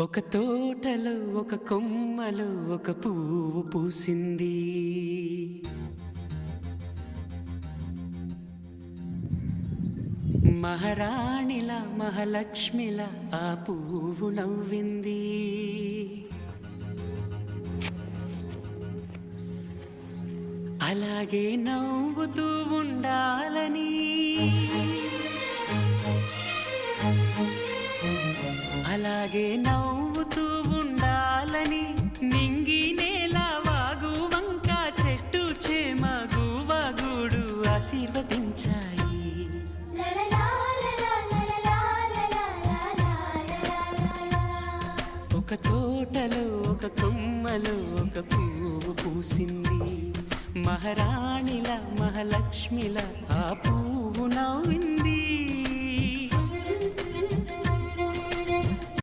ఒక తోటలో ఒక కొమ్మలో ఒక పువ్వు పూసింది. మహారాణిలా మహాలక్ష్మిలా ఆ పువ్వు నవ్వింది. అలాగే నవ్వుతూ ఉండాలని, అలాగే నవ్వుతూ ఉండాలని నింగి నేల వాగు వంక చెట్టు చేమ గువగూడు ఆశీర్వదించాయి. ఒక తోటలో ఒక కొమ్మలో ఒక పువ్వు పూసింది. మహారాణిలా మహాలక్ష్మిలా ఆ పువ్వు నవ్వింది.